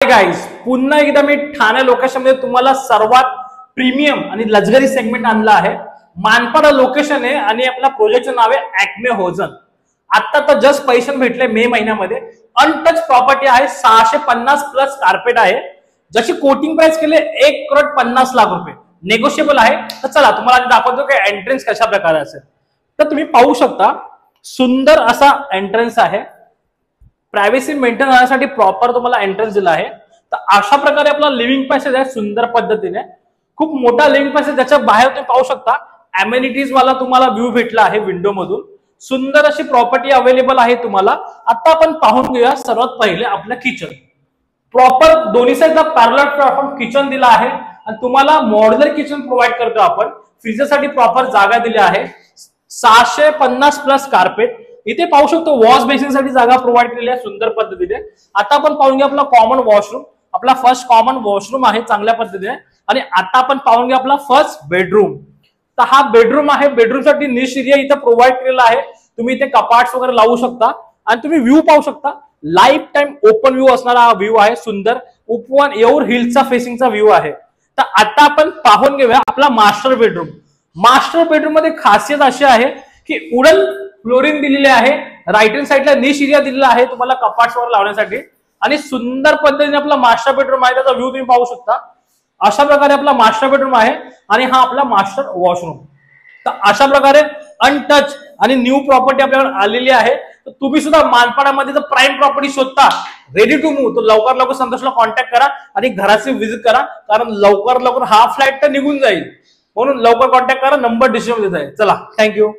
Guys, पुन्हा एकदा मी Thane location मध्ये तुम्हाला सर्वात प्रीमियम आणि लक्झरी सेगमेंट आणला आहे। मानपाडा लोकेशन आहे आणि आपला प्रोजेक्टचं नाव आहे ऍक्मे होजन। आता तर जस्ट पैसे भेटले मे महिन्यामध्ये। अनटच प्रॉपर्टी आहे, 650 प्लस कार्पेट आहे, जशी कोटिंग प्राइस केले 1,50,00,000 नेगोशिएबल आहे। तर चला तुम्हाला दाखवतो की एंट्रन्स कशा प्रकारे असेल। तर तुम्ही पाहू शकता सुंदर असा एंट्रन्स आहे, प्रायव्हसी मेंटेन करण्यासाठी प्रॉपर तुम्हाला एंट्रन्स दिला आहे। तर अशा प्रकारे आपला लिव्हिंग पॅसेज आहे, सुंदर पद्धतीने खूप मोठा लिव्हिंग पॅसेज, त्याच्या बाहेर तुम्ही पाहू शकता अमेनिटीज वाला तुम्हाला व्ह्यू भेटला आहे विंडो मधून। सुंदर अशी प्रॉपर्टी अवेलेबल आहे तुम्हाला। आता आपण पाहून घेऊया सर्वात पहिले आपलं किचन। प्रॉपर दोन्ही साईडला पॅरलल प्लॅटफॉर्म किचन दिला आहे आणि तुम्हाला मॉड्युलर किचन प्रोव्हाइड करतो आपण। फ्रीजरसाठी प्रॉपर जागा दिली आहे, 650 प्लस कार्पेट। इथे पाहू शकतो वॉश बेसिन साठी जागा प्रोव्हाइड केलेली आहे सुंदर पद्धतीने। आता आपण पाहून घेऊ आपला कॉमन वॉशरूम, आपला फर्स्ट कॉमन वॉशरूम आहे चांगल्या पद्धतीने। आणि आता आपण पाहून घेऊ आपला फर्स्ट बेडरूम। तर हा बेडरूम आहे, बेडरूम साठी निश एरिया इथे प्रोव्हाइड केलेला आहे। तुम्ही इथे कपाट्स वगैरे लावू शकता आणि तुम्ही व्ह्यू पाहू शकता, लाईफ टाइम ओपन व्ह्यू असणारा हा व्ह्यू आहे सुंदर। उपवन येऊर हिलचा फेसिंगचा व्ह्यू आहे। तर आता आपण पाहून घेऊया आपला मास्टर बेडरूम। मास्टर बेडरूम मध्ये खासियत अशी आहे की वुडन फ्लोरिंग दिलेली आहे, राईट हँड साइडला निश एरिया दिलेला आहे तुम्हाला कपाट्स वगैरे लावण्यासाठी। आणि सुंदर पद्धतीने आपला मास्टर बेडरूम आहे, त्याचा व्ह्यू तुम्ही पाहू शकता। अशा प्रकारे आपला मास्टर बेडरूम आहे आणि हा आपला मास्टर वॉशरूम। तर अशा प्रकारे अनटच आणि न्यू प्रॉपर्टी आपल्याकडे आलेली आहे। तर तुम्ही सुद्धा मानपाडामध्ये जर प्राइम प्रॉपर्टी शोधता, रेडी टू मूव्ह, तर लवकर लवकर संतोषला कॉन्टॅक्ट करा आणि घराची व्हिजिट करा, कारण लवकर लवकर हा फ्लाइट तर निघून जाईल। म्हणून लवकर कॉन्टॅक्ट करा, नंबर डिस्क्रिप्शन मध्ये आहे। चला, थँक्यू।